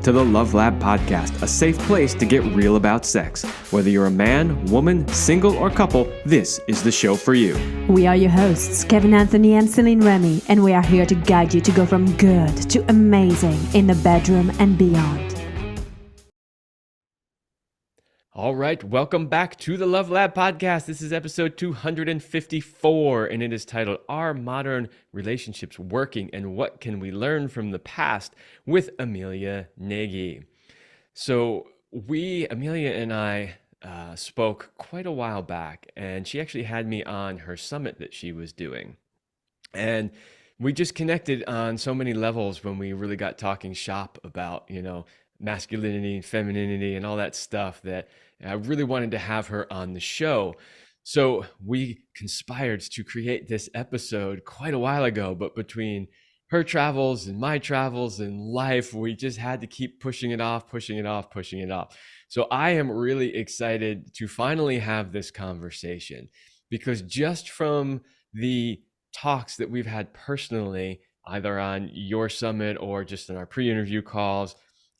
to the Love Lab Podcast, a safe place to get real about sex. Whether you're a man, woman, single, or couple, this is the show for you. We are your hosts, Kevin Anthony and Celine Remy, and we are here to guide you to go from good to amazing in the bedroom and beyond. All right, welcome back to the Love Lab Podcast. This is episode 254, and it is titled, Are Modern Relationships Working, and What Can We Learn from the Past, with Emilia Nagy. So Emilia and I spoke quite a while back, and she actually had me on her summit that she was doing. And we just connected on so many levels when we really got talking shop about, masculinity and femininity and all that stuff, that I really wanted to have her on the show. So we conspired to create this episode quite a while ago, but between her travels and my travels and life, we just had to keep pushing it off. So I am really excited to finally have this conversation, because just from the talks that we've had personally, either on your summit or just in our pre-interview calls,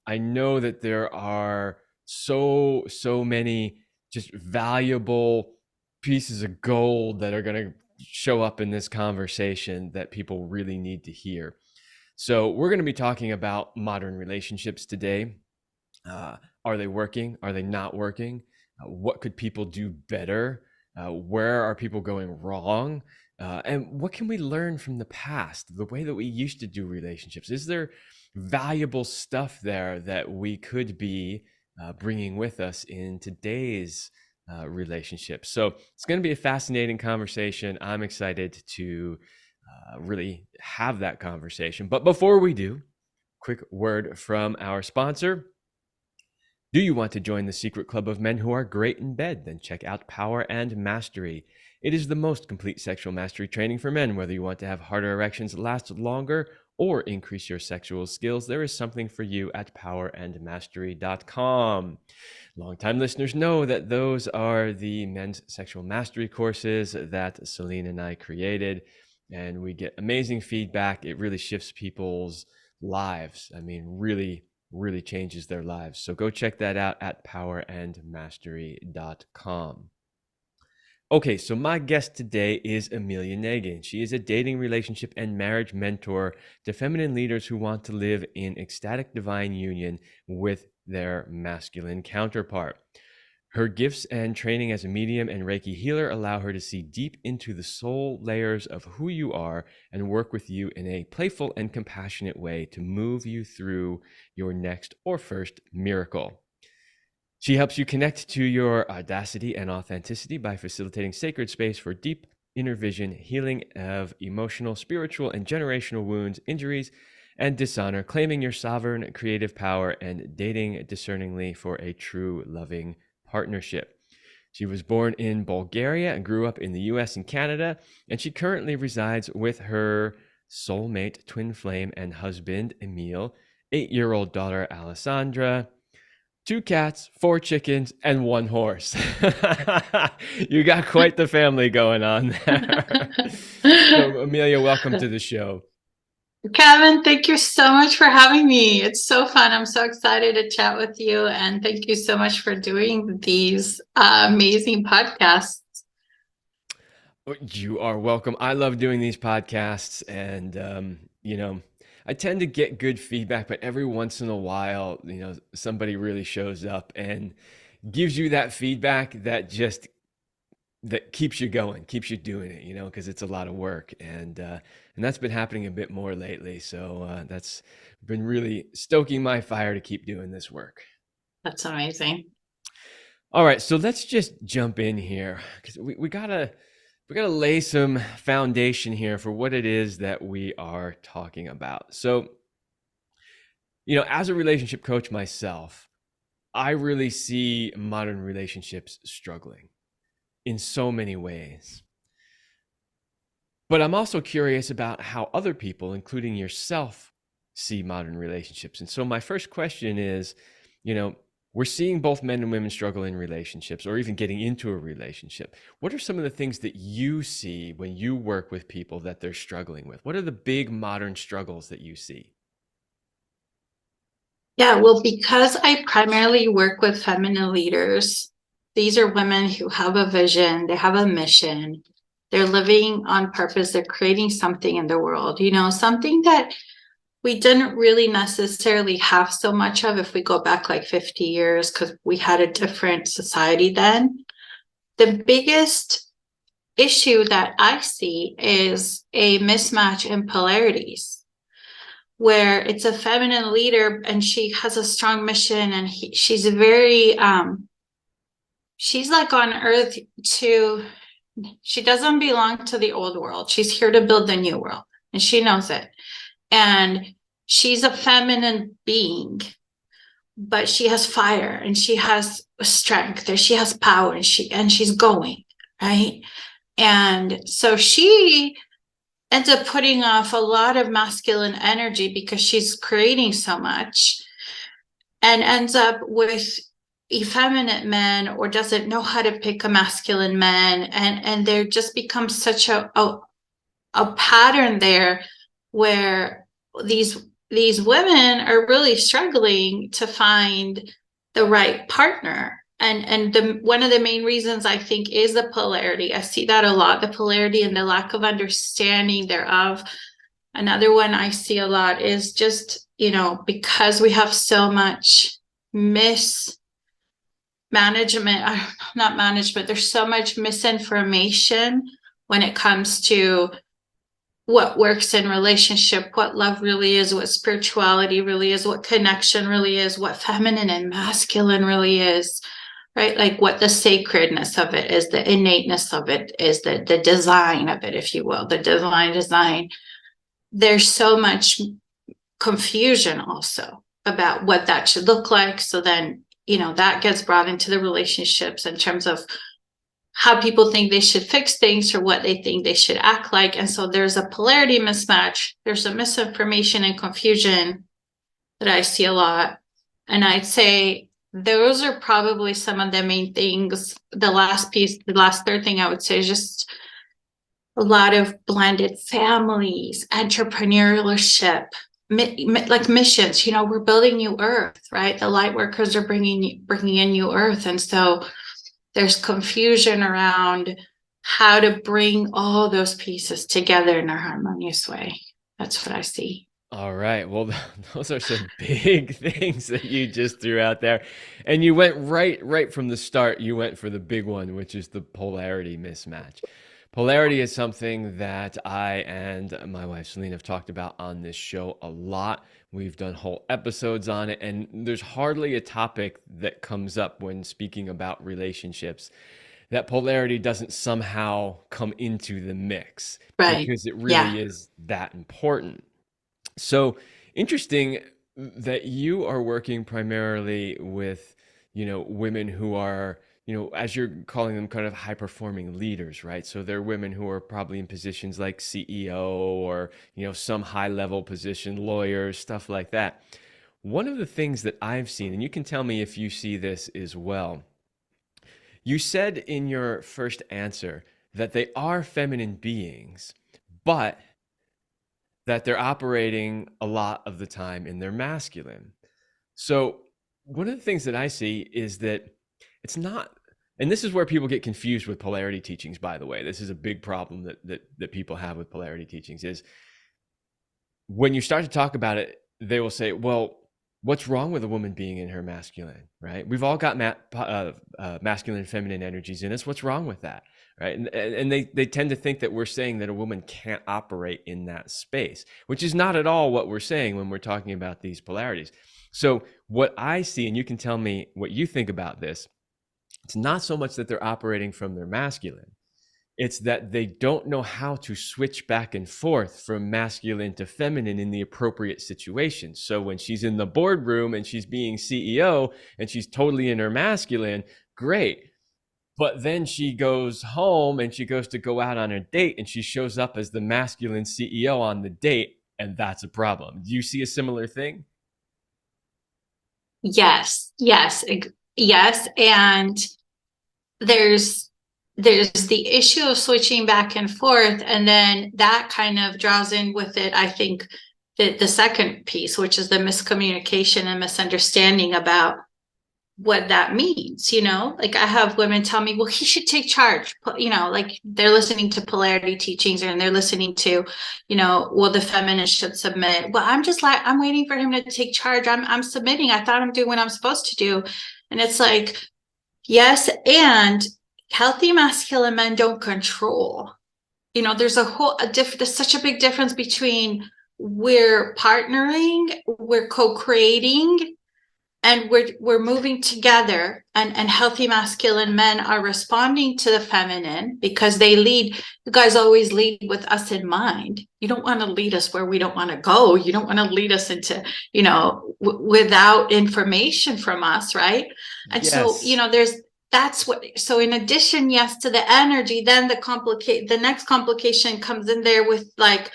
I know that there are so many just valuable pieces of gold that are going to show up in this conversation that people really need to hear. So we're going to be talking about modern relationships today. Are they working? Are they not working? What could people do better? Where are people going wrong? And what can we learn from the past, the way that we used to do relationships? Is there valuable stuff there that we could be bringing with us in today's relationships? So it's going to be a fascinating conversation. I'm excited to really have that conversation. But before we do, quick word from our sponsor. Do you want to join the secret club of men who are great in bed? Then check out Power and Mastery. It is the most complete sexual mastery training for men. Whether you want to have harder erections last longer or increase your sexual skills, there is something for you at powerandmastery.com. Longtime listeners know that those are the men's sexual mastery courses that Celine and I created, and we get amazing feedback. It really shifts people's lives. I mean, really changes their lives. So go check that out at powerandmastery.com. Okay, so my guest today is Emilia Nagy. She is a dating, relationship, and marriage mentor to feminine leaders who want to live in ecstatic divine union with their masculine counterpart. Her gifts and training as a medium and Reiki healer allow her to see deep into the soul layers of who you are and work with you in a playful and compassionate way to move you through your next or first miracle. She helps you connect to your audacity and authenticity by facilitating sacred space for deep inner vision, healing of emotional, spiritual, and generational wounds, injuries, and dishonor, claiming your sovereign creative power, and dating discerningly for a true loving partnership. She was born in Bulgaria and grew up in the US and Canada, and she currently resides with her soulmate, twin flame, and husband, Emil, 8-year-old daughter, Alessandra, 2 cats, 4 chickens, and 1 horse. You got quite the family going on there. So, Emilia, welcome to the show. Kevin, thank you so much for having me. It's so fun. I'm so excited to chat with you. And thank you so much for doing these amazing podcasts. You are welcome. I love doing these podcasts, and, I tend to get good feedback, but every once in a while, somebody really shows up and gives you that feedback that keeps you going, keeps you doing it, because it's a lot of work. And that's been happening a bit more lately. So that's been really stoking my fire to keep doing this work. That's amazing. All right. So let's just jump in here, because we gotta lay some foundation here for what it is that we are talking about. So, as a relationship coach myself, I really see modern relationships struggling in so many ways. But I'm also curious about how other people, including yourself, see modern relationships. And so my first question is, we're seeing both men and women struggle in relationships, or even getting into a relationship. What are some of the things that you see when you work with people that they're struggling with? What are the big modern struggles that you see? Yeah, well, because I primarily work with feminine leaders, these are women who have a vision, they have a mission, they're living on purpose, they're creating something in the world, something that we didn't really necessarily have so much of if we go back like 50 years, because we had a different society then. The biggest issue that I see is a mismatch in polarities, where it's a feminine leader and she has a strong mission, and she's very she's like on earth to she doesn't belong to the old world, she's here to build the new world, and she knows it. And she's a feminine being, but she has fire and she has strength, and she has power, and she's going, right? And so she ends up putting off a lot of masculine energy because she's creating so much, and ends up with effeminate men, or doesn't know how to pick a masculine man, and there just becomes such a pattern there, where these women are really struggling to find the right partner. And one of the main reasons, I think, is the polarity. I see that a lot, the polarity and the lack of understanding thereof. Another one I see a lot is just, because we have so much mismanagement, not management, there's so much misinformation when it comes to what works in relationship, what love really is, what spirituality really is, what connection really is, what feminine and masculine really is, right? Like what the sacredness of it is, the innateness of it is, the design of it, if you will, the divine design. There's so much confusion also about what that should look like. So then, that gets brought into the relationships in terms of how people think they should fix things, or what they think they should act like. And so there's a polarity mismatch. There's a misinformation and confusion that I see a lot. And I'd say those are probably some of the main things. The last third thing I would say is just a lot of blended families, entrepreneurship, like missions. We're building new earth, right? The light workers are bringing in new earth. And so there's confusion around how to bring all those pieces together in a harmonious way. That's what I see. All right. Well, those are some big things that you just threw out there. And you went right from the start, you went for the big one, which is the polarity mismatch. Polarity is something that I and my wife Celine have talked about on this show a lot. We've done whole episodes on it, and there's hardly a topic that comes up when speaking about relationships that polarity doesn't somehow come into the mix, Right. because it Yeah. really is that important. So interesting that you are working primarily with, women who are, as you're calling them, kind of high performing leaders, right? So they're women who are probably in positions like CEO, or, some high level position, lawyers, stuff like that. One of the things that I've seen, and you can tell me if you see this as well, you said in your first answer that they are feminine beings, but that they're operating a lot of the time in their masculine. So, one of the things that I see is that it's not, and this is where people get confused with polarity teachings, by the way. This is a big problem that people have with polarity teachings, is when you start to talk about it, they will say, well, what's wrong with a woman being in her masculine, right? We've all got masculine and feminine energies in us. What's wrong with that, right? And they tend to think that we're saying that a woman can't operate in that space, which is not at all what we're saying when we're talking about these polarities. So what I see, and you can tell me what you think about this, it's not so much that they're operating from their masculine. It's that they don't know how to switch back and forth from masculine to feminine in the appropriate situations. So when she's in the boardroom and she's being CEO and she's totally in her masculine, great. But then she goes home and she goes to go out on a date and she shows up as the masculine CEO on the date, and that's a problem. Do you see a similar thing? Yes. Yes. Yes. And there's the issue of switching back and forth, and then that kind of draws in with it, I think, the second piece, which is the miscommunication and misunderstanding about what that means. Like I have women tell me, well, he should take charge, like they're listening to polarity teachings and they're listening to, well, the feminist should submit. Well, I'm just like, I'm waiting for him to take charge. I'm submitting. I thought I'm doing what I'm supposed to do. And it's like, yes, and healthy masculine men don't control. There's there's such a big difference between we're partnering, we're co-creating, and we're moving together, and healthy masculine men are responding to the feminine because they lead. You guys always lead with us in mind. You don't want to lead us where we don't want to go. You don't want to lead us into, without information from us, right? And so, Yes. so in addition, yes, to the energy, then the next complication comes in there with like,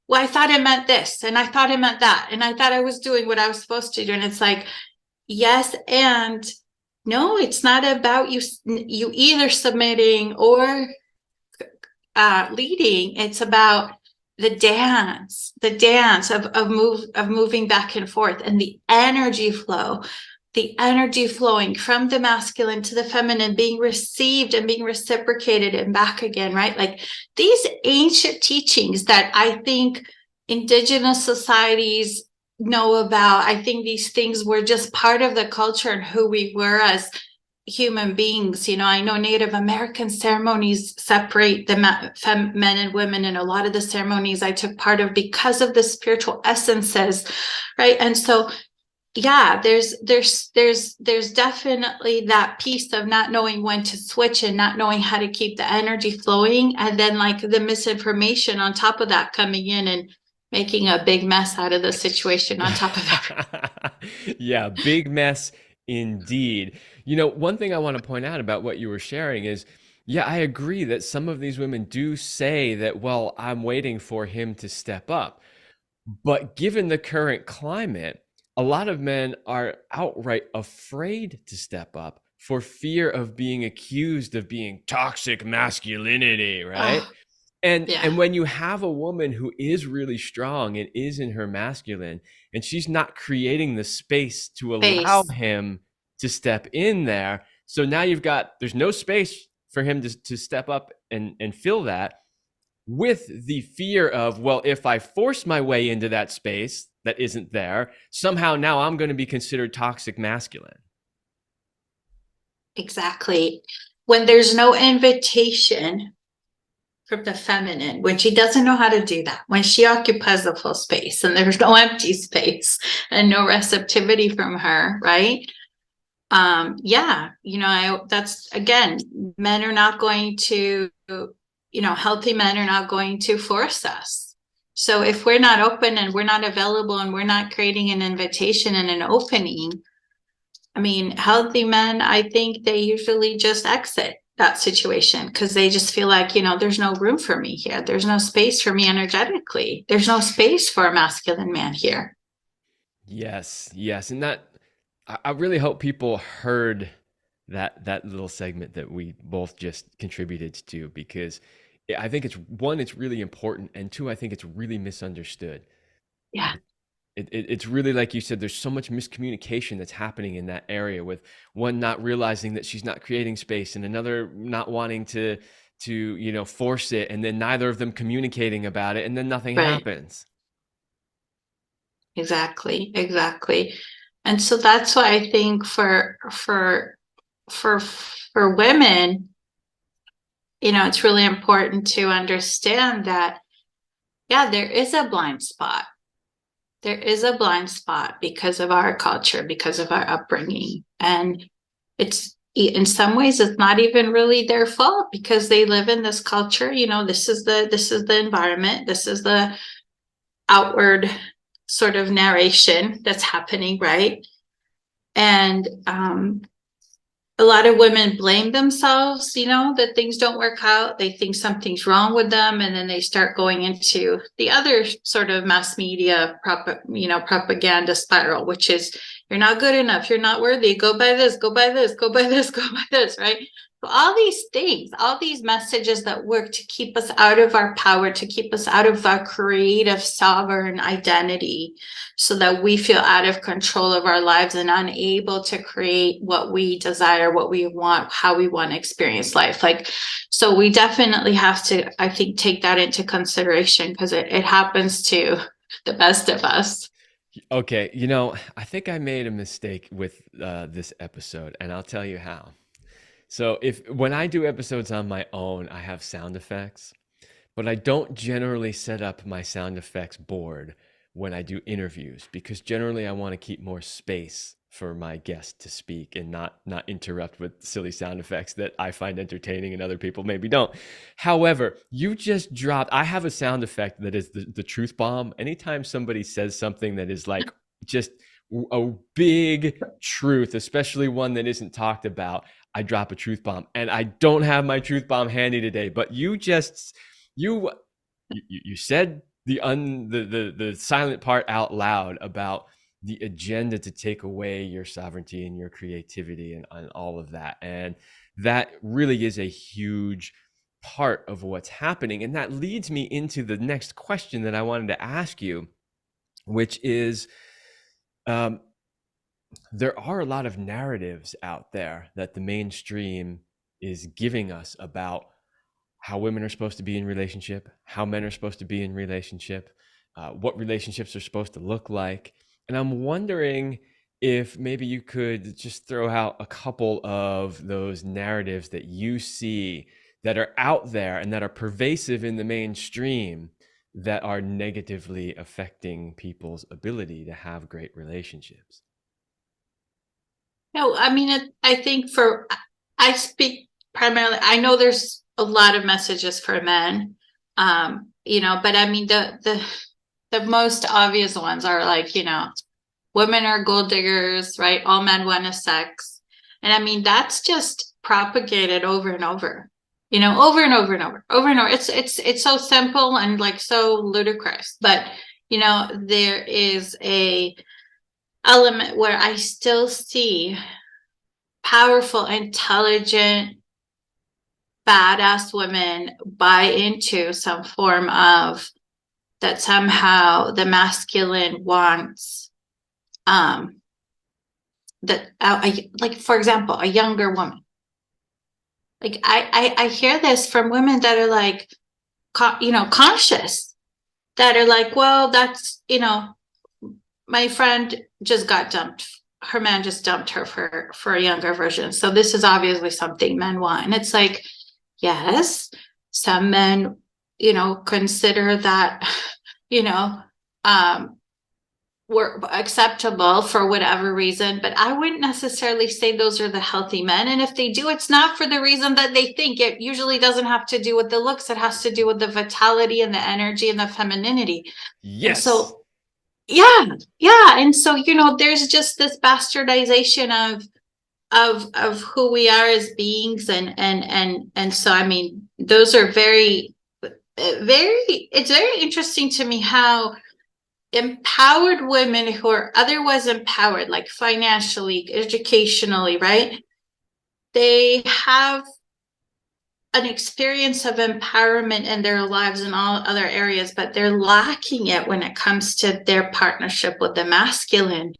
well, I thought it meant this, and I thought it meant that, and I thought I was doing what I was supposed to do. And it's like, yes, and no, it's not about you either submitting or leading. It's about the dance of moving back and forth, and the energy flowing from the masculine to the feminine, being received and being reciprocated and back again, right? Like these ancient teachings that I think indigenous societies know about. I think these things were just part of the culture and who we were as human beings. I know Native American ceremonies separate the men and women, and a lot of the ceremonies I took part of because of the spiritual essences, right? And so yeah, there's definitely that piece of not knowing when to switch and not knowing how to keep the energy flowing, and then like the misinformation on top of that coming in and making a big mess out of the situation on top of that. Yeah, big mess indeed. One thing I want to point out about what you were sharing is, yeah, I agree that some of these women do say that, well, I'm waiting for him to step up. But given the current climate, a lot of men are outright afraid to step up for fear of being accused of being toxic masculinity, right? Oh, And yeah. and when you have a woman who is really strong and is in her masculine, and she's not creating the space to allow Space. him to step in there, so now there's no space for him to step up and fill that, with the fear of, well, if I force my way into that space that isn't there, somehow now I'm going to be considered toxic masculine. Exactly. When there's no invitation from the feminine, when she doesn't know how to do that, when she occupies the full space and there's no empty space and no receptivity from her, right? Yeah, that's again, men are not going to, healthy men are not going to force us. So if we're not open and we're not available and we're not creating an invitation and an opening, I mean, healthy men, I think they usually just exit that situation because they just feel like, there's no room for me here. There's no space for me energetically. There's no space for a masculine man here. Yes, yes. And I really hope people heard that little segment that we both just contributed to, because I think it's really important, and two, I think it's really misunderstood. Yeah. It's really, like you said, there's so much miscommunication that's happening in that area, with one not realizing that she's not creating space, and another not wanting to force it, and then neither of them communicating about it, and then nothing Right. happens. Exactly. And so that's why I think for women, it's really important to understand that, yeah, there is a blind spot. There is a blind spot because of our culture, because of our upbringing. And it's, in some ways, it's not even really their fault because they live in this culture. This is the environment. This is the outward sort of narration that's happening, right? And a lot of women blame themselves, that things don't work out. They think something's wrong with them, and then they start going into the other sort of mass media propaganda spiral, which is, you're not good enough, you're not worthy, go by this, go by this, go by this, go by this, right? All these things, all these messages that work to keep us out of our power, to keep us out of our creative sovereign identity, so that we feel out of control of our lives and unable to create what we desire, what we want, how we want to experience life. Like, so we definitely have to, I think, take that into consideration, because it happens to the best of us. Okay, I think I made a mistake with this episode, and I'll tell you how. So if when I do episodes on my own, I have sound effects, but I don't generally set up my sound effects board when I do interviews, because generally I want to keep more space for my guest to speak and not interrupt with silly sound effects that I find entertaining and other people maybe don't. However, you just dropped, I have a sound effect that is the truth bomb. Anytime somebody says something that is like just a big truth, especially one that isn't talked about, I drop a truth bomb. And I don't have my truth bomb handy today, but you said the silent part out loud about the agenda to take away your sovereignty and your creativity and all of that. And that really is a huge part of what's happening. And that leads me into the next question that I wanted to ask you, which is, there are a lot of narratives out there that the mainstream is giving us about how women are supposed to be in relationship, how men are supposed to be in relationship, what relationships are supposed to look like. And I'm wondering if maybe you could just throw out a couple of those narratives that you see that are out there and that are pervasive in the mainstream that are negatively affecting people's ability to have great relationships. No, I mean, I think I speak primarily, I know there's a lot of messages for men, but I mean, the most obvious ones are like, women are gold diggers, right? All men want is sex. And I mean, that's just propagated over and over, over and over and over, over and over. It's so simple and like so ludicrous, but there is a element where I still see powerful, intelligent, badass women buy into some form of that somehow the masculine wants that like, for example, a younger woman. Like I hear this from women that are like conscious, that are like, well, that's my friend just got dumped, her man just dumped her for a younger version, so this is obviously something men want. And it's like, yes, some men consider that were acceptable for whatever reason, but I wouldn't necessarily say those are the healthy men. And if they do, it's not for the reason that they think. It usually doesn't have to do with the looks, it has to do with the vitality and the energy and the femininity. And Yes. so yeah, and so there's just this bastardization of who we are as beings, and so I mean, those are it's very interesting to me how empowered women who are otherwise empowered, like financially, educationally, right, they have an experience of empowerment in their lives in all other areas, but they're lacking it when it comes to their partnership with the masculine,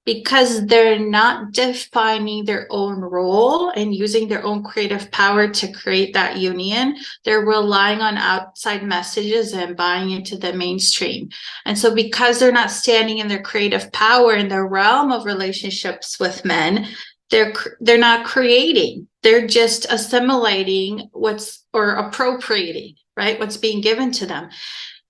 because they're not defining their own role and using their own creative power to create that union. They're relying on outside messages and buying into the mainstream. And so because they're not standing in their creative power in the realm of relationships with men, they're not creating. They're just assimilating or appropriating, right? What's being given to them.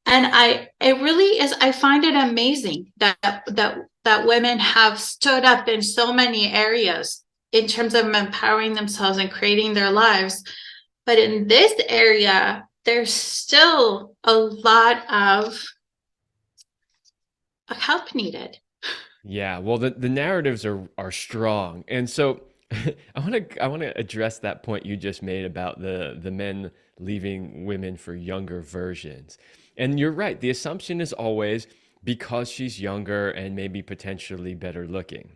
And it really is, I find it amazing that women have stood up in so many areas in terms of empowering themselves and creating their lives. But in this area, there's still a lot of help needed. Yeah, well, the narratives are strong, and so I want to address that point you just made about the men leaving women for younger versions. And you're right. The assumption is always because she's younger and maybe potentially better looking.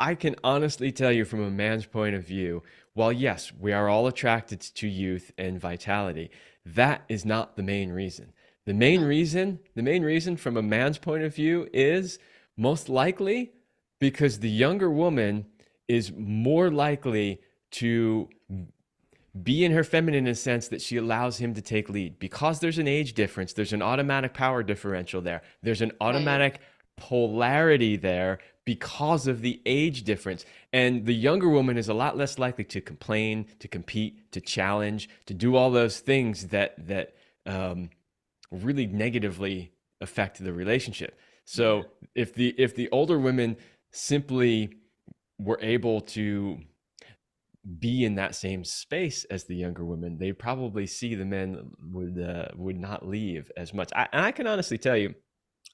I can honestly tell you from a man's point of view, while yes, we are all attracted to youth and vitality, that is not the main reason. The main reason from a man's point of view is most likely because the younger woman is more likely to be in her feminine in a sense that she allows him to take lead. Because there's an age difference, there's an automatic power differential there. There's an Right. automatic polarity there because of the age difference. And the younger woman is a lot less likely to complain, to compete, to challenge, to do all those things that really negatively affect the relationship. Yeah. So if the older women simply were able to be in that same space as the younger women, they probably see the men would not leave as much. And I can honestly tell you,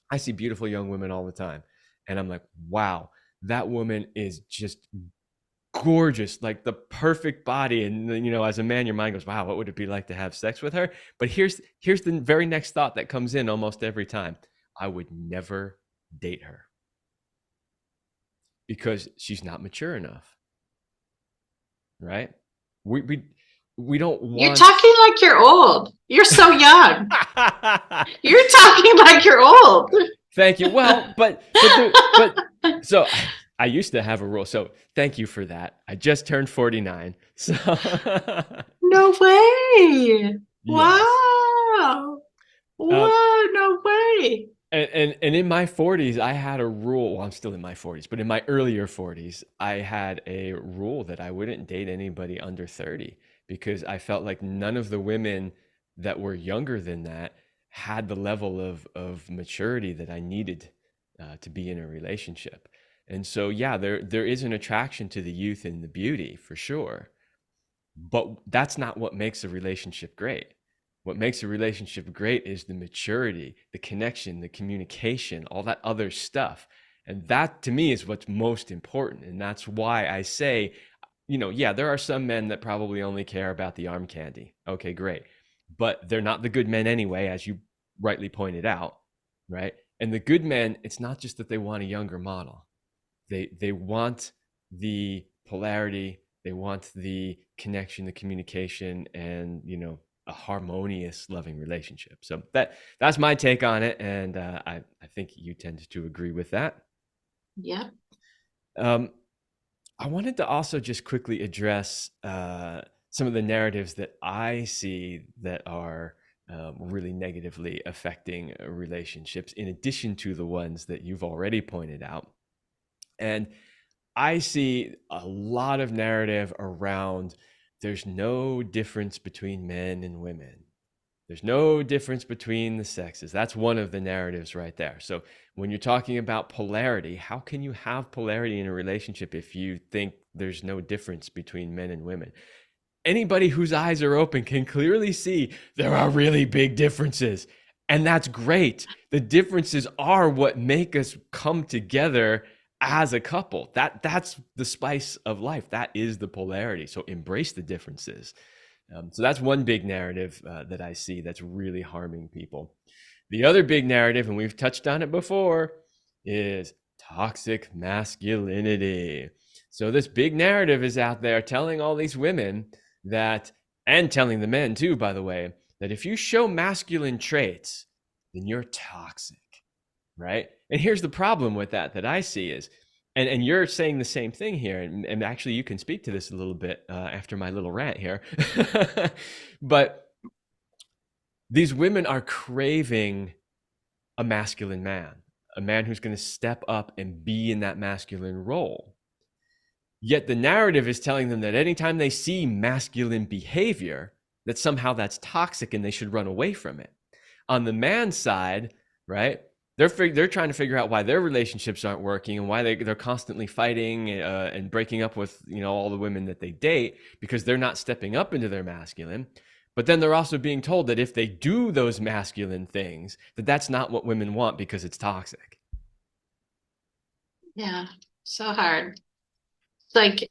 I see beautiful young women all the time, and I'm like, wow, that woman is just gorgeous, like the perfect body. And as a man, your mind goes, wow, what would it be like to have sex with her? But here's the very next thought that comes in almost every time: I would never date her because she's not mature enough, right? We don't You're want. talking like you're old. You're so young. You're talking like you're old. Thank you. Well, but so I used to have a rule. So thank you for that. I just turned 49. So No way. yes. Wow. Um, Whoa, no way. and in my 40s, I had a rule. Well, I'm still in my 40s, but in my earlier 40s, I had a rule that I wouldn't date anybody under 30 because I felt like none of the women that were younger than that had the level of maturity that I needed to be in a relationship. And so, yeah, there is an attraction to the youth and the beauty for sure, but that's not what makes a relationship great. What makes a relationship great is the maturity, the connection, the communication, all that other stuff. And that to me is what's most important. And that's why I say, yeah, there are some men that probably only care about the arm candy. Okay, great. But they're not the good men anyway, as you rightly pointed out, right? And the good men, it's not just that they want a younger model. They want the polarity, they want the connection, the communication, and a harmonious, loving relationship. So that's my take on it, and I think you tend to agree with that. Yep. Um, I wanted to also just quickly address some of the narratives that I see that are really negatively affecting relationships, in addition to the ones that you've already pointed out. And I see a lot of narrative around there's no difference between men and women. There's no difference between the sexes. That's one of the narratives right there. So when you're talking about polarity, how can you have polarity in a relationship if you think there's no difference between men and women? Anybody whose eyes are open can clearly see there are really big differences. And that's great. The differences are what make us come together as a couple. That's the spice of life. That is the polarity. So embrace the differences. So that's one big narrative that I see that's really harming people. The other big narrative, and we've touched on it before, is toxic masculinity. So this big narrative is out there telling all these women that, and telling the men too, by the way, that if you show masculine traits, then you're toxic, right? And here's the problem with that I see is, and you're saying the same thing here, and actually you can speak to this a little bit after my little rant here, but these women are craving a masculine man, a man who's going to step up and be in that masculine role. Yet the narrative is telling them that anytime they see masculine behavior, that somehow that's toxic and they should run away from it. On the man's side, right, they're trying to figure out why their relationships aren't working and why they're constantly fighting and breaking up with all the women that they date because they're not stepping up into their masculine. But then they're also being told that if they do those masculine things, that that's not what women want because it's toxic. Yeah. So hard. It's like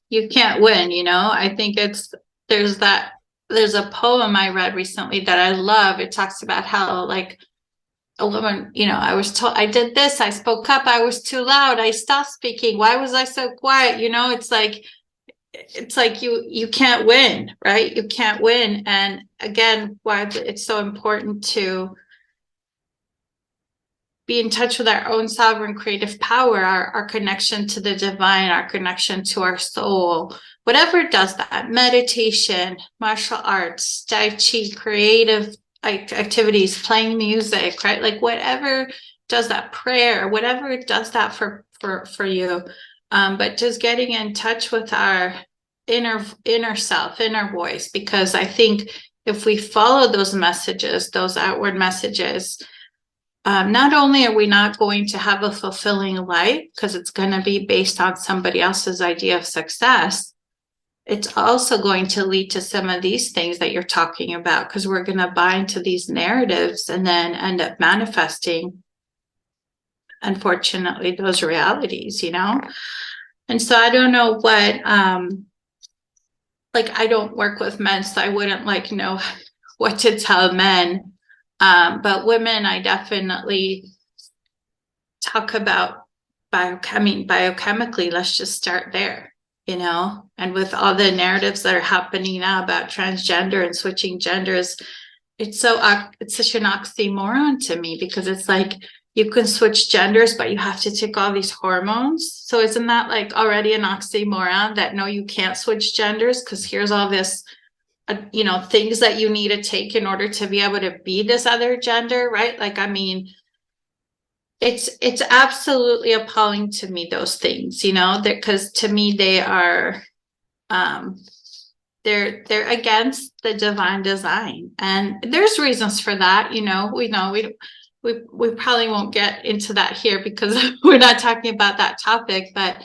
you can't win, I think there's a poem I read recently that I love. It talks about how like a woman, I was told I did this, I spoke up, I was too loud, I stopped speaking, why was I so quiet? It's like you can't win, right? You can't win. And again, why it's so important to be in touch with our own sovereign creative power, our connection to the divine, our connection to our soul, whatever does that, meditation, martial arts, tai chi, creative activities, playing music, right? Like whatever does that, prayer, whatever does that for you. But just getting in touch with our inner self, inner voice, because I think if we follow those messages, those outward messages, not only are we not going to have a fulfilling life because it's going to be based on somebody else's idea of success, it's also going to lead to some of these things that you're talking about, because we're going to buy into these narratives and then end up manifesting, unfortunately, those realities, And so I don't know what, like I don't work with men, so I wouldn't know what to tell men. But women, I definitely talk about biochemically. Let's just start there, and with all the narratives that are happening now about transgender and switching genders, it's such an oxymoron to me, because it's like you can switch genders, but you have to take all these hormones. So isn't that like already an oxymoron, that no, you can't switch genders because here's all this things that you need to take in order to be able to be this other gender, right? Like, I mean, it's absolutely appalling to me, those things, because to me they are, they're against the divine design, and there's reasons for that. We probably won't get into that here because we're not talking about that topic, but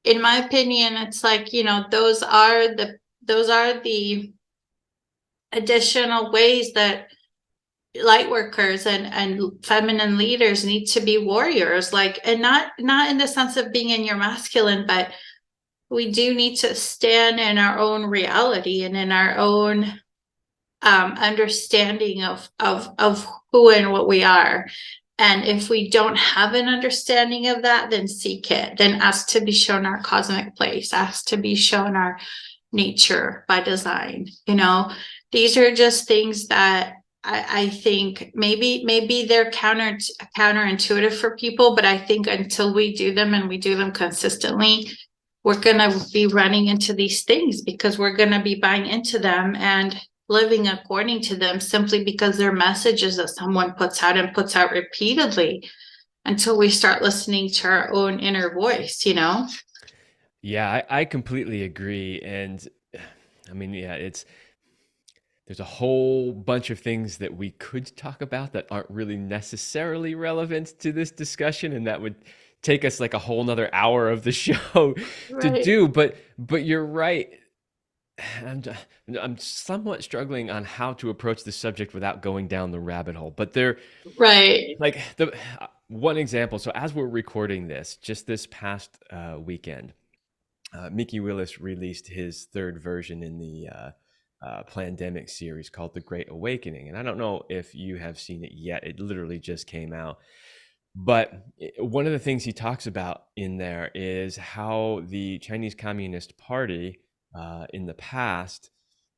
in my opinion, it's like, those are the additional ways that light workers and feminine leaders need to be warriors, like, and not in the sense of being in your masculine, but we do need to stand in our own reality and in our own understanding of who and what we are. And if we don't have an understanding of that, then seek it, then ask to be shown our cosmic place, ask to be shown our nature by design. These are just things that I think maybe they're counterintuitive for people, but I think until we do them, and we do them consistently, we're going to be running into these things, because we're going to be buying into them and living according to them, simply because they're messages that someone puts out repeatedly, until we start listening to our own inner voice. Yeah, I completely agree. And I mean, yeah, there's a whole bunch of things that we could talk about that aren't really necessarily relevant to this discussion, and that would take us like a whole nother hour of the show to Right. do. But you're right. I'm somewhat struggling on how to approach the subject without going down the rabbit hole. But there, Right. like the one example. So as we're recording this, just this past weekend, Mickey Willis released his third version in the Plandemic series called The Great Awakening. And I don't know if you have seen it yet. It literally just came out. But one of the things he talks about in there is how the Chinese Communist Party in the past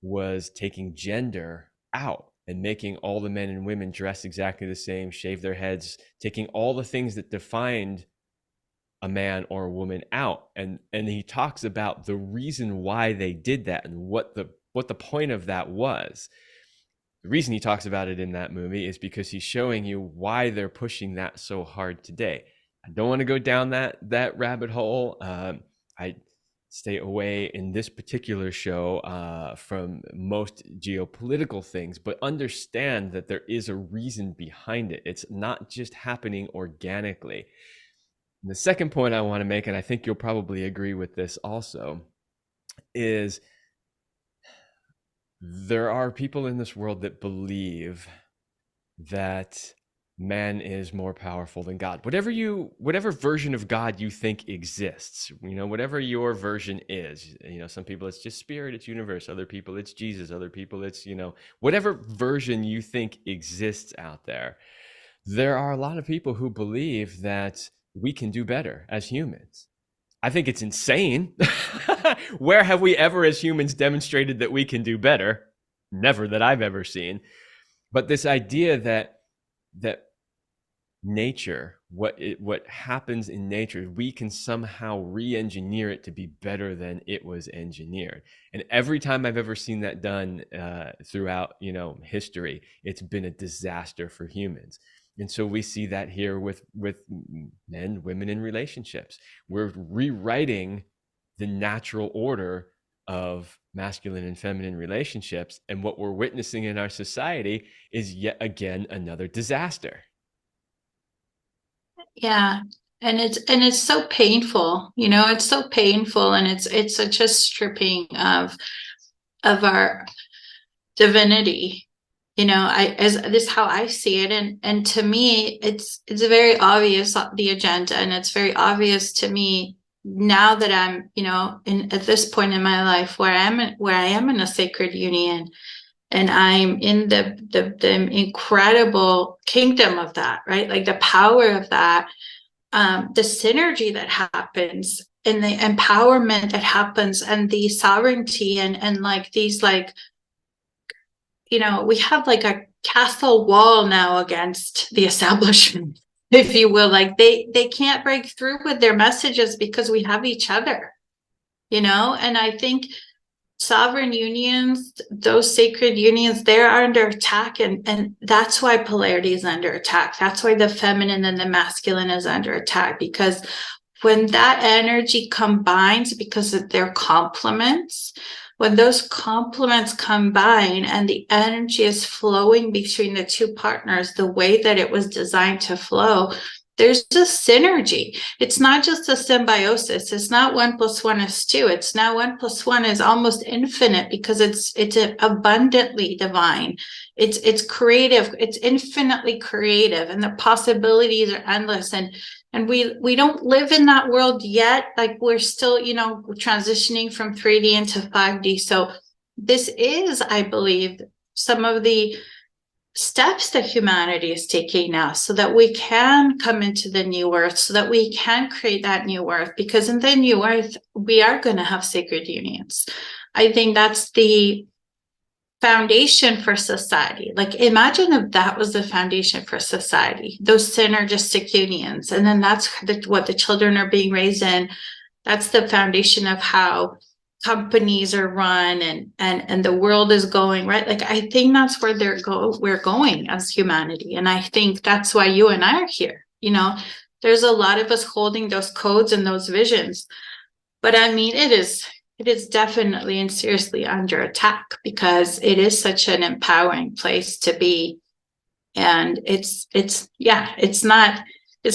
was taking gender out and making all the men and women dress exactly the same, shave their heads, taking all the things that defined a man or a woman out. And he talks about the reason why they did that and what the point of that was. The reason he talks about it in that movie is because he's showing you why they're pushing that so hard today. I don't want to go down that rabbit hole. I stay away in this particular show from most geopolitical things, but understand that there is a reason behind it. It's not just happening organically. And the second point I want to make, and I think you'll probably agree with this also, is there are people in this world that believe that man is more powerful than God. Whatever version of God you think exists, whatever your version is, some people it's just spirit, it's universe, other people it's Jesus, other people it's, whatever version you think exists out there. There are a lot of people who believe that we can do better as humans. I think it's insane. Where have we ever as humans demonstrated that we can do better? Never that I've ever seen. But this idea that nature, what happens in nature, we can somehow re-engineer it to be better than it was engineered. And every time I've ever seen that done throughout history, it's been a disaster for humans. And so we see that here with men, women in relationships. We're rewriting the natural order of masculine and feminine relationships, and what we're witnessing in our society is yet again another disaster. Yeah. And it's so painful, it's so painful, and it's such a stripping of our divinity. As this how I see it, and to me it's very obvious, the agenda, and it's very obvious to me now that I'm in at this point in my life where I am in a sacred union, and I'm in the incredible kingdom of that, right? Like the power of that, the synergy that happens, and the empowerment that happens, and the sovereignty, and like these, like, we have like a castle wall now against the establishment, if you will. Like they can't break through with their messages because we have each other, and I think sovereign unions, those sacred unions, they're under attack, and that's why polarity is under attack. That's why the feminine and the masculine is under attack, because when that energy combines, because of their complements, when those complements combine and the energy is flowing between the two partners the way that it was designed to flow, there's a synergy. It's not just a symbiosis. It's not 1 + 1 is 2. It's now 1 + 1 is almost infinite, because it's abundantly divine. It's creative. It's infinitely creative, and the possibilities are endless. And we don't live in that world yet. Like we're still, transitioning from 3D into 5D. So this is, I believe, some of the steps that humanity is taking now, so that we can come into the new earth, so that we can create that new earth, because in the new earth we are going to have sacred unions. I think that's the foundation for society. Like imagine if that was the foundation for society, those synergistic unions, and then that's what the children are being raised in. That's the foundation of how companies are run, and the world is going, right? Like I think that's where we're going as humanity. And I think that's why you and I are here. There's a lot of us holding those codes and those visions, but I mean it is definitely and seriously under attack, because it is such an empowering place to be. And it's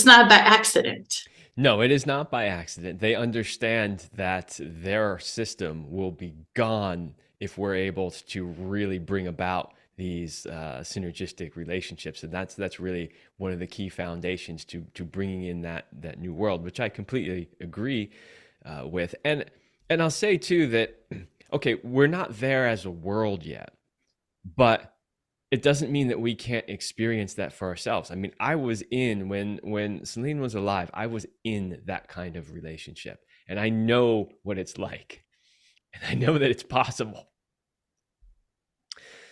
not by accident. No, it is not by accident. They understand that their system will be gone if we're able to really bring about these synergistic relationships, and that's really one of the key foundations to bringing in that new world, which I completely agree with. And I'll say too that okay, we're not there as a world yet, but it doesn't mean that we can't experience that for ourselves. I mean, I was in when Celine was alive, I was in that kind of relationship, and I know what it's like, and I know that it's possible.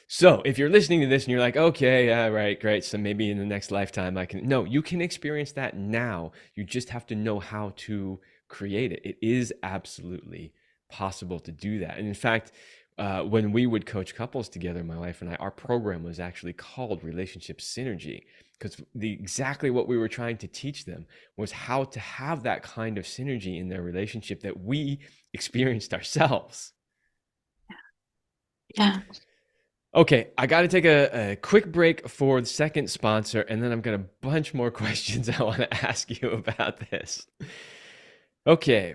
So if you're listening to this and you're like, okay, yeah, right, great, so maybe in the next lifetime I can, no, you can experience that now. You just have to know how to create it. It is absolutely possible to do that. And in fact, when we would coach couples together, my wife and I, our program was actually called Relationship Synergy, because exactly what we were trying to teach them was how to have that kind of synergy in their relationship that we experienced ourselves. Yeah. Okay, I got to take a quick break for the second sponsor, and then I've got a bunch more questions I want to ask you about this. Okay.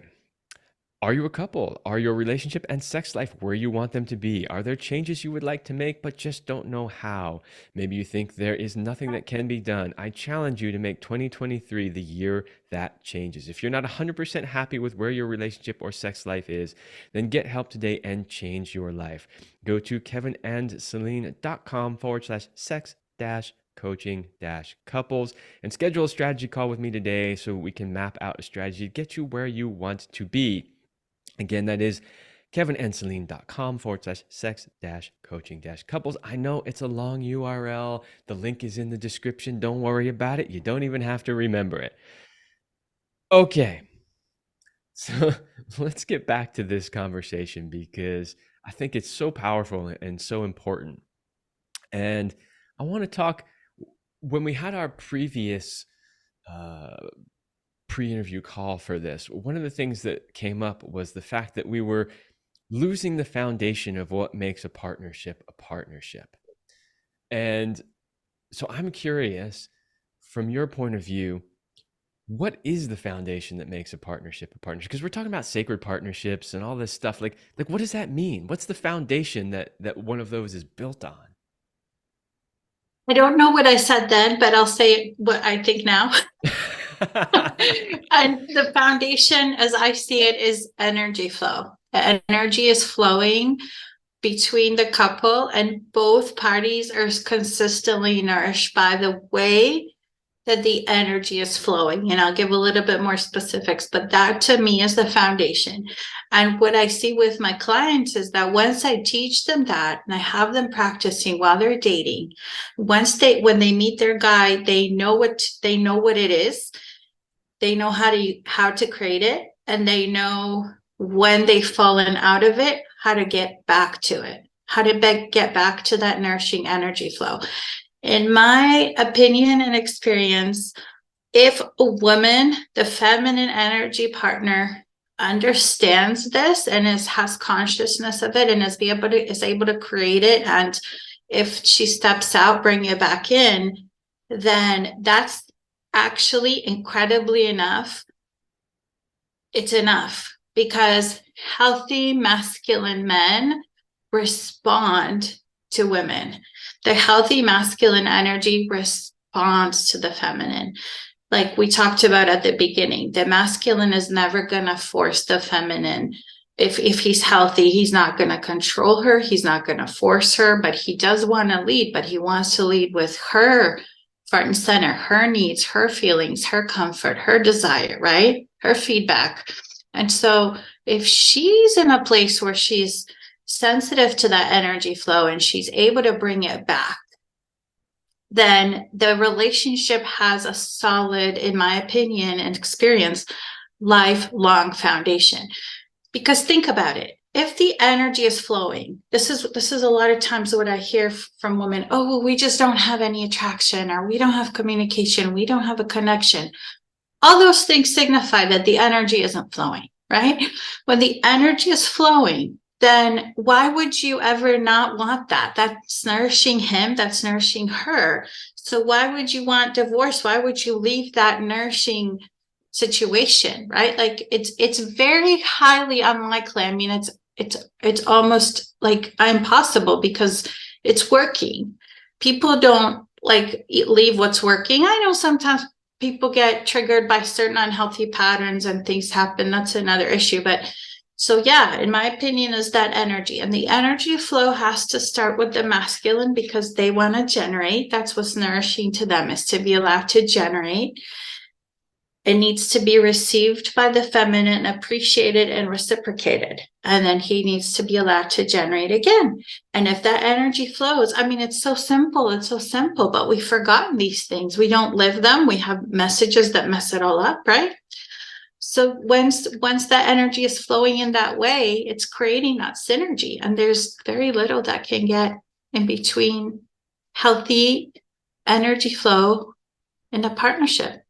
Are you a couple? Are your relationship and sex life where you want them to be? Are there changes you would like to make but just don't know how? Maybe you think there is nothing that can be done. I challenge you to make 2023 the year that changes. If you're not 100% happy with where your relationship or sex life is, then get help today and change your life. Go to kevinandceline.com/sex synergistic.coaching-couples and schedule a strategy call with me today so we can map out a strategy to get you where you want to be. Again, that is kevinandceline.com/sex-coaching-couples. I know it's a long URL. The link is in the description. Don't worry about it. You don't even have to remember it. Okay. So let's get back to this conversation because I think it's so powerful and so important. And I want to talk, when we had our previous pre-interview call for this, one of the things that came up was the fact that we were losing the foundation of what makes a partnership a partnership. And so I'm curious, from your point of view, what is the foundation that makes a partnership a partnership? Because we're talking about sacred partnerships and all this stuff. Like what does that mean? What's the foundation that one of those is built on? I don't know what I said then, but I'll say what I think now. And the foundation, as I see it, is energy flow. Energy is flowing between the couple, and both parties are consistently nourished by the way that the energy is flowing. And I'll give a little bit more specifics, but that to me is the foundation. And what I see with my clients is that once I teach them that and I have them practicing while they're dating, when they meet their guy, they know what it is. They know how to create it, and they know when they've fallen out of it, how to get back to it, how to get back to that nourishing energy flow. In my opinion and experience, if a woman, the feminine energy partner, understands this and has consciousness of it and is able to create it, and if she steps out, bring it back in, then that's actually incredibly enough. It's enough, because healthy masculine men respond to women. The healthy masculine energy responds to the feminine. Like we talked about at the beginning, the masculine is never going to force the feminine. If he's healthy, he's not going to control her. He's not going to force her, but he does want to lead, but he wants to lead with her front and center, her needs, her feelings, her comfort, her desire, right? Her feedback. And so if she's in a place where she's sensitive to that energy flow and she's able to bring it back, then the relationship has a solid, in my opinion and experience, lifelong foundation. Because think about it. If the energy is flowing, this is a lot of times what I hear from women. Oh, well, we just don't have any attraction, or we don't have communication. We don't have a connection. All those things signify that the energy isn't flowing, right? When the energy is flowing, then why would you ever not want that? That's nourishing him, that's nourishing her. So why would you want divorce? Why would you leave that nourishing situation, right? Like it's very highly unlikely. I mean, it's almost like impossible, because it's working. People don't like leave what's working. I know sometimes people get triggered by certain unhealthy patterns and things happen. That's another issue. But so yeah, in my opinion, is that energy. And the energy flow has to start with the masculine, because they want to generate. That's what's nourishing to them, is to be allowed to generate. It needs to be received by the feminine, appreciated and reciprocated. And then he needs to be allowed to generate again. And if that energy flows, I mean, it's so simple, but we've forgotten these things. We don't live them. We have messages that mess it all up, right? So once that energy is flowing in that way, it's creating that synergy. And there's very little that can get in between healthy energy flow in a partnership.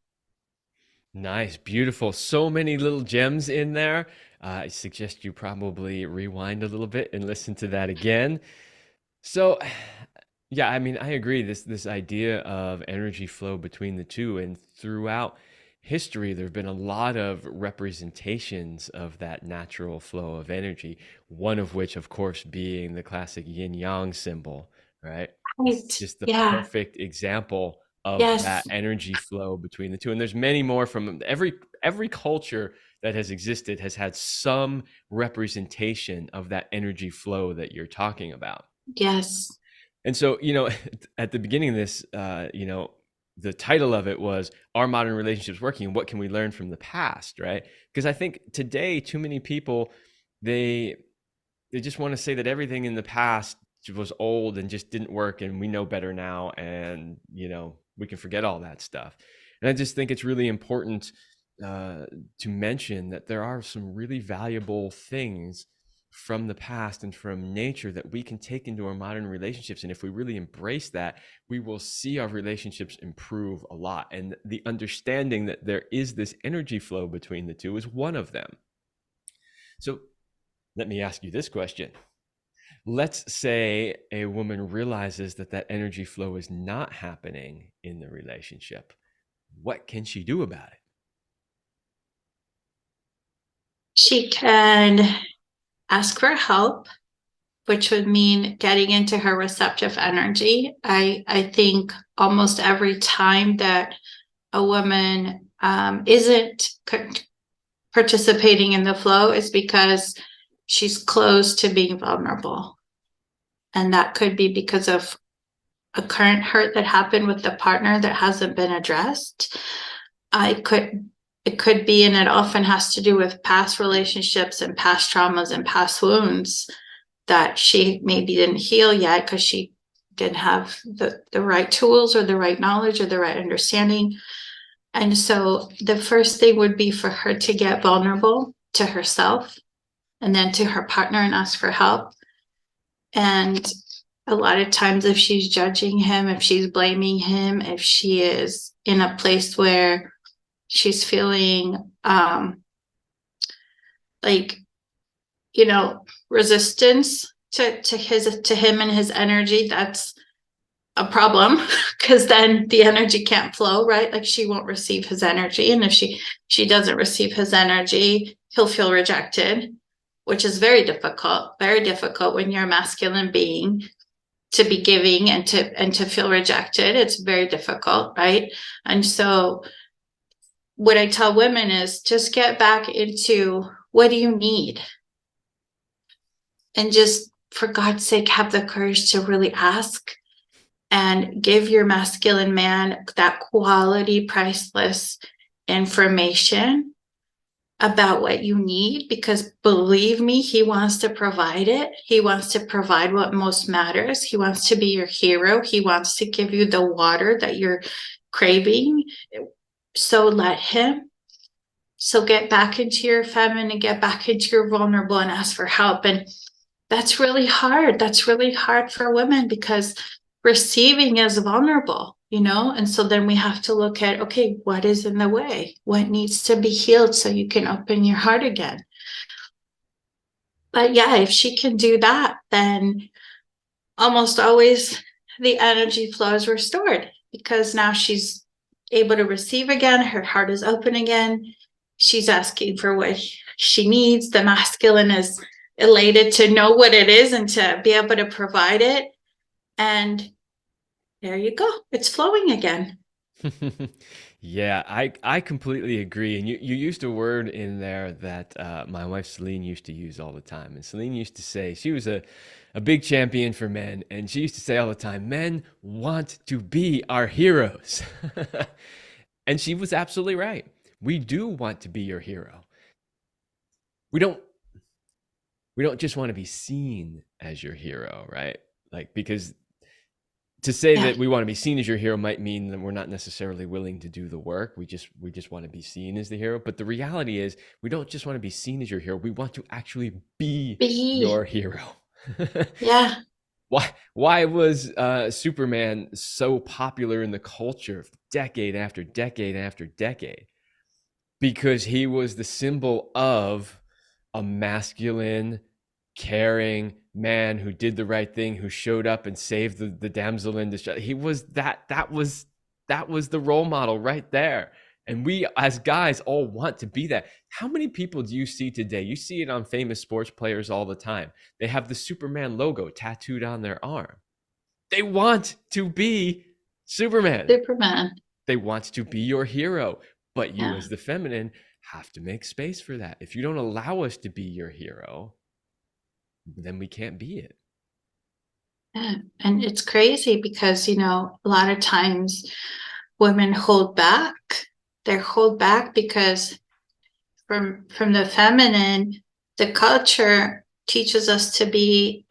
Nice, beautiful. So many little gems in there. I suggest you probably rewind a little bit and listen to that again. So, yeah, I mean, I agree. This idea of energy flow between the two, and throughout history, there have been a lot of representations of that natural flow of energy. One of which, of course, being the classic yin yang symbol, right? It's Right. just the Yeah. perfect example of that Yes. energy flow between the two. And there's many more. From every culture that has existed has had some representation of that energy flow that you're talking about. Yes. And so, at the beginning of this, the title of it was Are Modern Relationships Working? And what can we learn from the past, right? Because I think today, too many people, they just want to say that everything in the past was old and just didn't work and we know better now, and we can forget all that stuff. And I just think it's really important to mention that there are some really valuable things from the past and from nature that we can take into our modern relationships. And if we really embrace that, we will see our relationships improve a lot. And the understanding that there is this energy flow between the two is one of them. So let me ask you this question. Let's say a woman realizes that that energy flow is not happening in the relationship. What can she do about it? She can ask for help, which would mean getting into her receptive energy. I think almost every time that a woman isn't participating in the flow is because she's close to being vulnerable. And that could be because of a current hurt that happened with the partner that hasn't been addressed. It could be, and it often has to do with past relationships and past traumas and past wounds that she maybe didn't heal yet because she didn't have the right tools or the right knowledge or the right understanding. And so the first thing would be for her to get vulnerable to herself and then to her partner and ask for help. And a lot of times, if she's judging him, if she's blaming him, if she is in a place where she's feeling resistance to him and his energy, that's a problem, because then the energy can't flow, right? Like, she won't receive his energy. And if she doesn't receive his energy, he'll feel rejected, which is very difficult when you're a masculine being to be giving and to feel rejected. It's very difficult, right? And so what I tell women is just get back into, what do you need? And just, for God's sake, have the courage to really ask and give your masculine man that quality, priceless information about what you need, because believe me, he wants to provide it. He wants to provide what most matters. He wants to be your hero. He wants to give you the water that you're craving. So let him. So get back into your feminine, get back into your vulnerable, and ask for help. And that's really hard. That's really hard for women, because receiving is vulnerable, and so then we have to look at, okay, what is in the way? What needs to be healed so you can open your heart again? But yeah, if she can do that, then almost always the energy flow is restored, because now she's able to receive again. Her heart is open again. She's asking for what she needs. The masculine is elated to know what it is and to be able to provide it. And there you go. It's flowing again. Yeah, I completely agree. And you used a word in there that my wife Celine used to use all the time. And Celine used to say, she was a big champion for men. And she used to say all the time, men want to be our heroes. And she was absolutely right. We do want to be your hero. We don't just want to be seen as your hero, right? Like, because to say that we want to be seen as your hero might mean that we're not necessarily willing to do the work. We just want to be seen as the hero. But the reality is, we don't just want to be seen as your hero. We want to actually be your hero. Yeah. Why was Superman so popular in the culture decade after decade after decade? Because he was the symbol of a masculine, caring man who did the right thing, who showed up and saved the damsel in distress. He was that was the role model right there. And we as guys all want to be that. How many people do you see today? You see it on famous sports players all the time. They have the Superman logo tattooed on their arm. They want to be Superman. They want to be your hero. But you as the feminine have to make space for that. If you don't allow us to be your hero, then we can't be it. And it's crazy because, a lot of times women hold back. They're hold back because from the feminine, the culture teaches us to be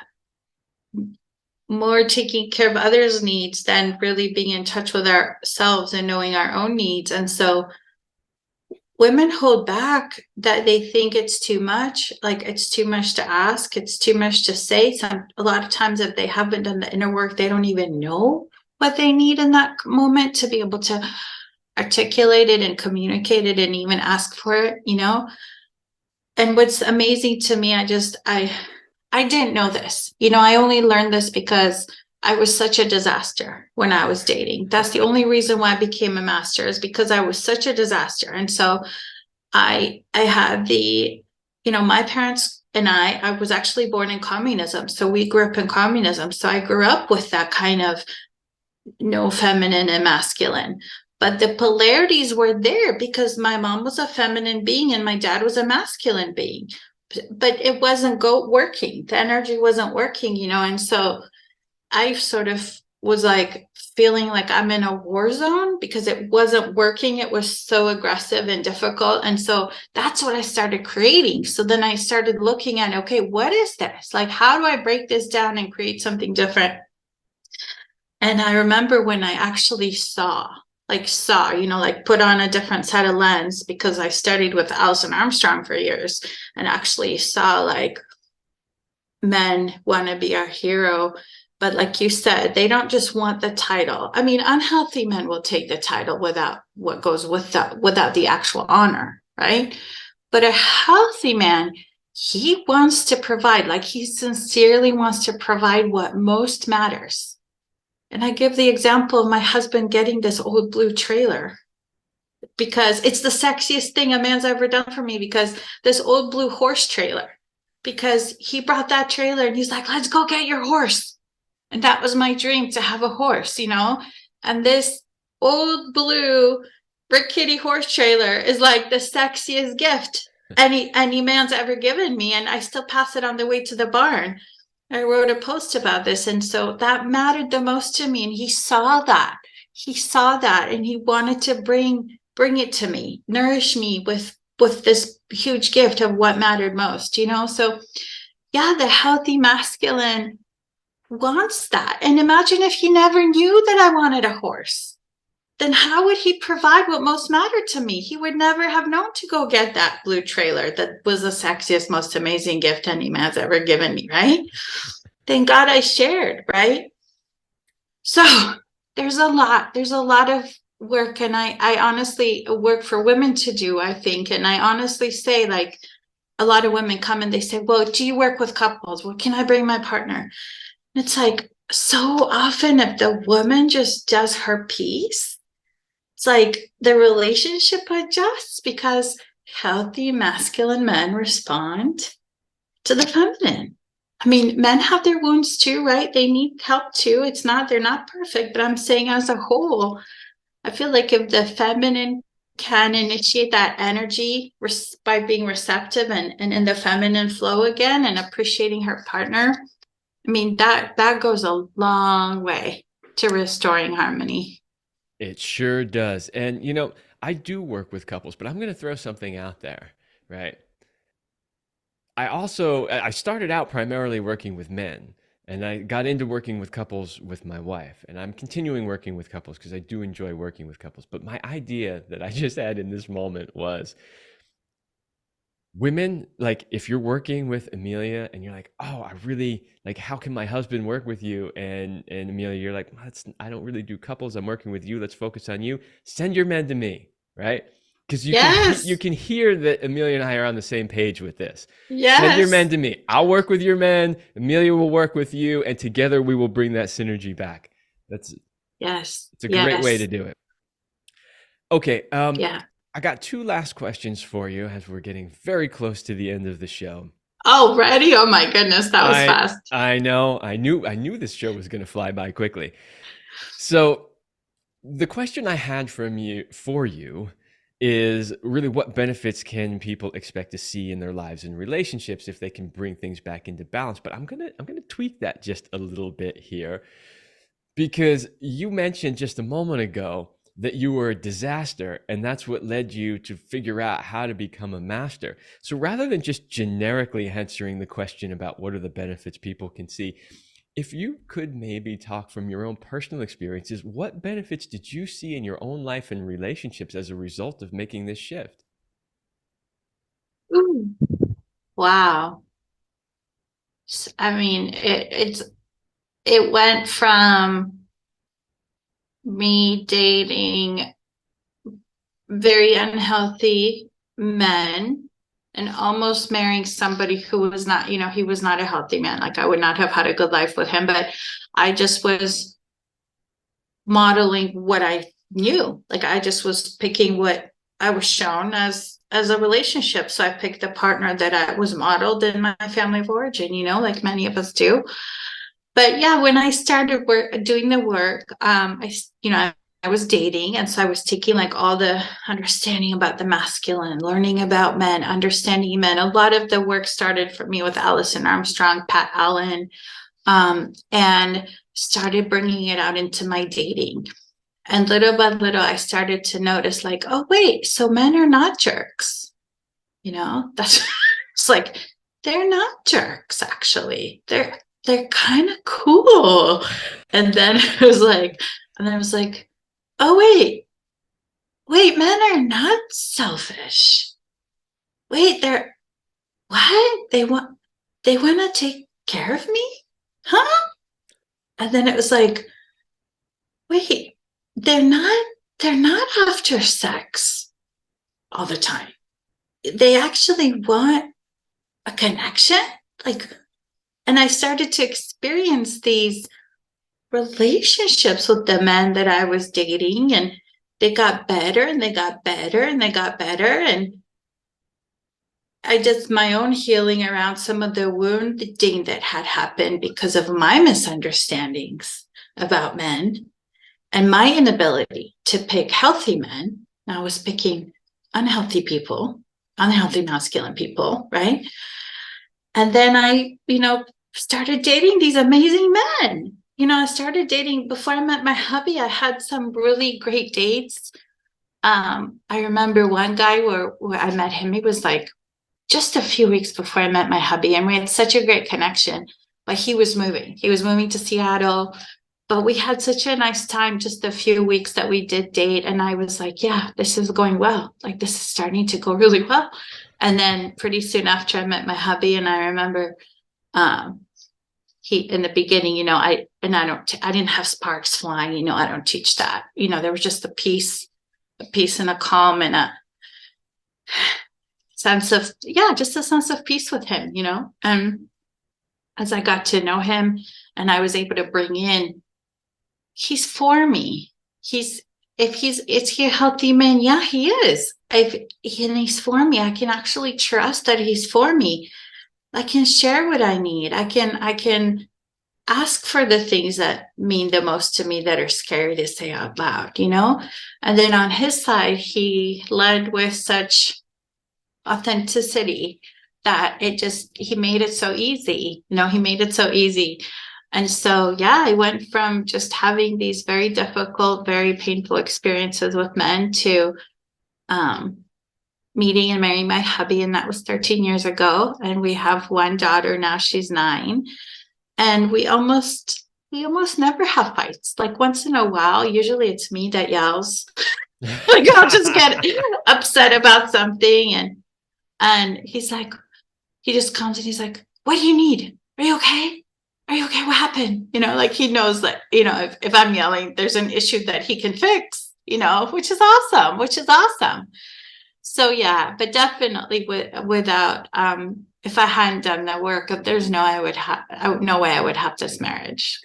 more taking care of others' needs than really being in touch with ourselves and knowing our own needs. And so women hold back that they think it's too much, like it's too much to ask, it's too much to say. A lot of times if they haven't done the inner work, they don't even know what they need in that moment to be able to articulate it and communicate it and even ask for it. And what's amazing to me, I didn't know this. I only learned this because I was such a disaster when I was dating. That's the only reason why I became a master, is because I was such a disaster. And so I had my parents and I was actually born in communism. So we grew up in communism. So I grew up with that kind of no feminine and masculine. But the polarities were there because my mom was a feminine being and my dad was a masculine being. But it wasn't working. The energy wasn't working. And so I sort of was like feeling like I'm in a war zone because it wasn't working. It was so aggressive and difficult. And so that's what I started creating. So then I started looking at, okay, what is this? Like, how do I break this down and create something different? And I remember when I actually like put on a different set of lens, because I studied with Alison Armstrong for years and actually saw like men want to be our hero. But like you said, they don't just want the title. I mean, unhealthy men will take the title without what goes with that, without the actual honor, right? But a healthy man, he wants to provide, like he sincerely wants to provide what most matters. And I give the example of my husband getting this old blue trailer because it's the sexiest thing a man's ever done for me, because this old blue horse trailer, because he brought that trailer and he's like, let's go get your horse. And that was my dream, to have a horse. And this old blue rickety horse trailer is like the sexiest gift any man's ever given me. And I still pass it on the way to the barn. I wrote a post about this. And so that mattered the most to me. And he saw that. And he wanted to bring it to me, nourish me with this huge gift of what mattered most. So yeah, the healthy masculine wants that. And imagine if he never knew that I wanted a horse. Then how would he provide what most mattered to me? He would never have known to go get that blue trailer that was the sexiest, most amazing gift any man's ever given me, right? Thank God I shared, right? So there's a lot of work, and I honestly work for women to do, I think. And I honestly say, like, a lot of women come and they say, well, do you work with couples? Well, can I bring my partner? And it's like, so often if the woman just does her piece, it's like the relationship adjusts, because healthy masculine men respond to the feminine. I mean, men have their wounds too, right? They need help too. They're not perfect, but I'm saying as a whole, I feel like if the feminine can initiate that energy by being receptive and in the feminine flow again and appreciating her partner, I mean, that goes a long way to restoring harmony. It sure does. And, I do work with couples, but I'm going to throw something out there, right? I started out primarily working with men, and I got into working with couples with my wife, and I'm continuing working with couples because I do enjoy working with couples. But my idea that I just had in this moment was, women, like, if you're working with Emilia and you're like, oh, I really like, how can my husband work with you? And Emilia, you're like, I don't really do couples. I'm working with you. Let's focus on you. Send your men to me, right? Because you Yes. can hear that Amelia and I are on the same page with this. Send your Yes. men to me. I'll work with your men. Amelia will work with you, and together we will bring that synergy back. That's Yes. It's a great way to Yes. do it. Okay, Yeah. I got two last questions for you as we're getting very close to the end of the show. Already? Oh my goodness, that was I fast. I know. I knew this show was going to fly by quickly. So, the question I had for you is really what benefits can people expect to see in their lives and relationships if they can bring things back into balance. But I'm gonna tweak that just a little bit here, because you mentioned just a moment ago that you were a disaster, and that's what led you to figure out how to become a master. So rather than just generically answering the question about what are the benefits people can see, if you could maybe talk from your own personal experiences, what benefits did you see in your own life and relationships as a result of making this shift? Ooh, wow. I mean, it went from me dating very unhealthy men and almost marrying somebody who was not, he was not a healthy man. Like I would not have had a good life with him, but I just was modeling what I knew. Like I just was picking what I was shown as a relationship. So I picked a partner that I was modeled in my family of origin, like many of us do. But yeah, when I started doing the work, I was dating, and so I was taking like all the understanding about the masculine, learning about men, understanding men. A lot of the work started for me with Allison Armstrong, Pat Allen, and started bringing it out into my dating. And little by little, I started to notice, like, oh wait, so men are not jerks. That's it's like they're not jerks. Actually, they're kind of cool. And then it was like, and I was like, oh wait, men are not selfish. Wait, they're what? They want to take care of me? Huh? And then it was like, wait, they're not they're not after sex all the time. They actually want a connection. Like, and I started to experience these relationships with the men that I was dating, and they got better and they got better and they got better. And I just my own healing around some of the wounding that had happened because of my misunderstandings about men and my inability to pick healthy men. I was picking unhealthy people, unhealthy masculine people, right? And then I, started dating these amazing men. I started dating before I met my hubby. I had some really great dates. I remember one guy where I met him. He was like just a few weeks before I met my hubby, and we had such a great connection. But he was moving. He was moving to Seattle. But we had such a nice time, just a few weeks that we did date. And I was like, yeah, this is going well. Like, this is starting to go really well. And then pretty soon after I met my hubby, and I remember he, in the beginning, I didn't have sparks flying, I don't teach that. There was just a peace and a calm and a sense of, yeah, just a sense of peace with him, And as I got to know him and I was able to bring in, he's for me. Is he a healthy man? Yeah, he is. And he's for me. I can actually trust that he's for me. I can share what I need. I can ask for the things that mean the most to me that are scary to say out loud, And then on his side, he led with such authenticity that he made it so easy. He made it so easy. And so, yeah, I went from just having these very difficult, very painful experiences with men to meeting and marrying my hubby. And that was 13 years ago. And we have one daughter now, she's 9. And we almost never have fights. Like once in a while, usually it's me that yells. Like I'll just get upset about something. And he's like, he just comes and he's like, what do you need? Are you okay? Are you okay? What happened? Like he knows that, if I'm yelling, there's an issue that he can fix, which is awesome. So yeah, but definitely without, if I hadn't done the work, there's no, no way I would have this marriage.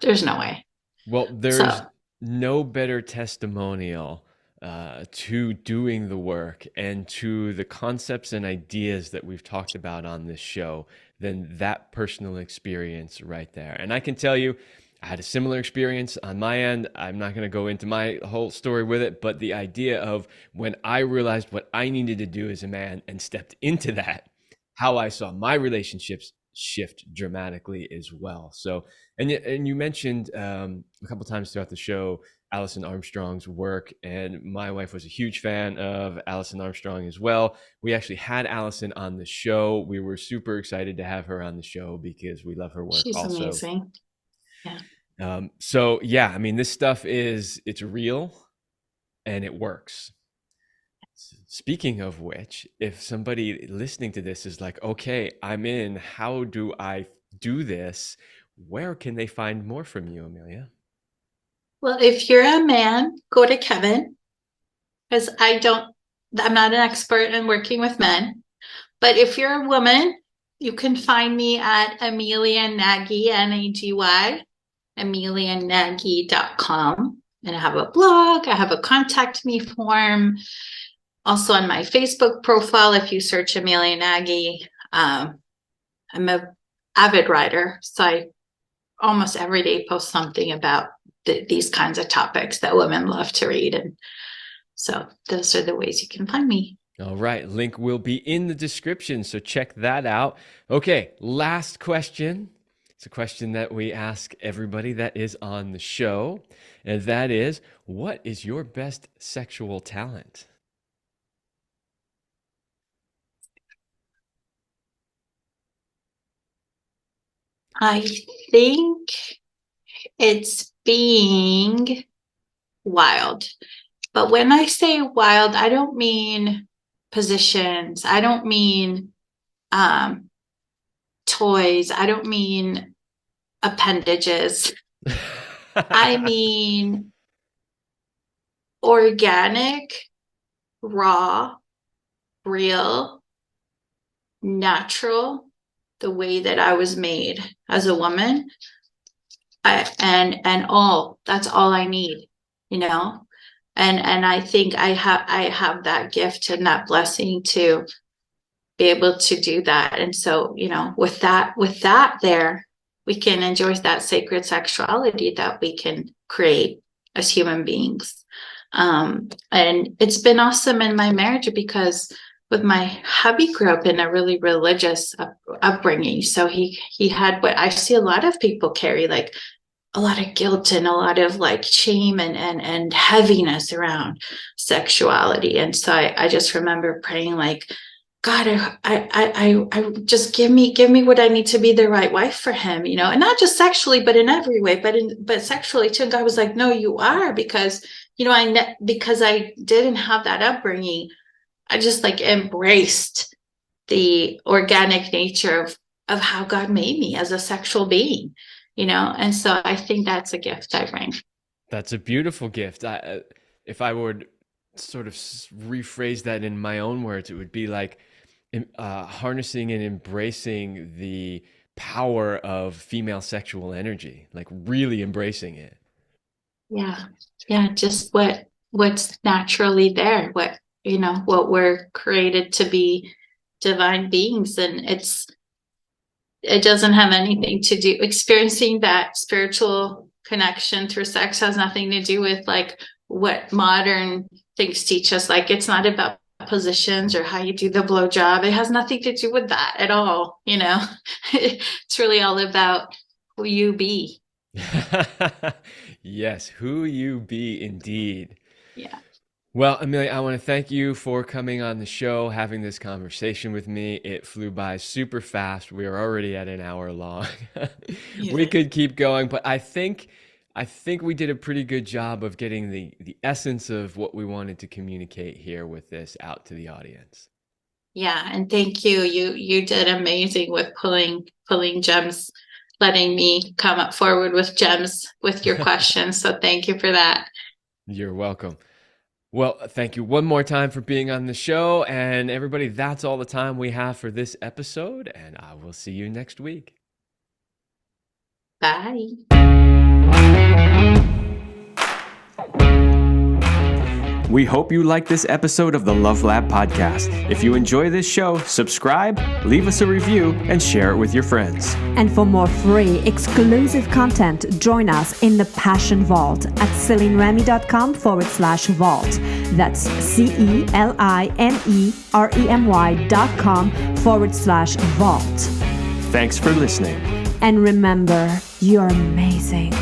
There's no way. Well, there's So no better testimonial to doing the work and to the concepts and ideas that we've talked about on this show than that personal experience right there. And I can tell you, I had a similar experience on my end. I'm not going to go into my whole story with it, but the idea of when I realized what I needed to do as a man and stepped into that, how I saw my relationships shift dramatically as well. So, and you mentioned a couple times throughout the show Alison Armstrong's work, and my wife was a huge fan of Alison Armstrong as well. We actually had Alison on the show. We were super excited to have her on the show because we love her work She's also. amazing. Yeah. So yeah, I mean, this stuff it's real and it works. Speaking of which, if somebody listening to this is like, okay, I'm in, how do I do this? Where can they find more from you, Emilia? Well, if you're a man, go to Kevin, because I'm not an expert in working with men. But if you're a woman, you can find me at Emilia Nagy, Nagy, emilianagy.com. And I have a blog, I have a contact me form. Also on my Facebook profile, if you search Emilia Nagy, I'm an avid writer. So I almost every day post something about these kinds of topics that women love to read. And so those are the ways you can find me. All right. Link will be in the description, so check that out. Okay, last question. It's a question that we ask everybody that is on the show, and that is, what is your best sexual talent? I think it's being wild. But when I say wild, I don't mean positions. I don't mean toys. I don't mean appendages. I mean organic, raw, real, natural, the way that I was made as a woman. And all that's all I need, you know. And I think I have that gift and that blessing to be able to do that. And so, you know, with that there, we can enjoy that sacred sexuality that we can create as human beings. And it's been awesome in my marriage because with my hubby grew up in a really religious upbringing. So he had what I see a lot of people carry, like a lot of guilt and a lot of like shame and heaviness around sexuality. And so I just remember praying like, God, I just give me what I need to be the right wife for him, you know, and not just sexually, but in every way, but sexually too. And God was like, no, you are, because, you know, because I didn't have that upbringing. I just like embraced the organic nature of how God made me as a sexual being, you know? And so I think that's a gift I bring. That's a beautiful gift. If I would sort of rephrase that in my own words, it would be like harnessing and embracing the power of female sexual energy, like really embracing it. Yeah. Yeah. Just what's naturally there, what, you know, what we're created to be, divine beings. And it doesn't have anything to do, experiencing that spiritual connection through sex has nothing to do with like what modern things teach us. Like, it's not about positions or how you do the blowjob. It has nothing to do with that at all. You know, it's really all about who you be. Yes, who you be indeed. Yeah. Well, Emilia, I want to thank you for coming on the show, having this conversation with me. It flew by super fast. We are already at an hour long. We could keep going, but I think we did a pretty good job of getting the essence of what we wanted to communicate here with this out to the audience. Yeah, and thank you. You did amazing with pulling gems, letting me come up forward with gems with your questions. So thank you for that. You're welcome. Well, thank you one more time for being on the show. And everybody, that's all the time we have for this episode. And I will see you next week. Bye. We hope you like this episode of the Love Lab podcast. If you enjoy this show, subscribe, leave us a review, and share it with your friends. And for more free, exclusive content, join us in the Passion Vault at CelineRemy.com/vault. That's CelineRemy.com/vault. Thanks for listening. And remember, you're amazing.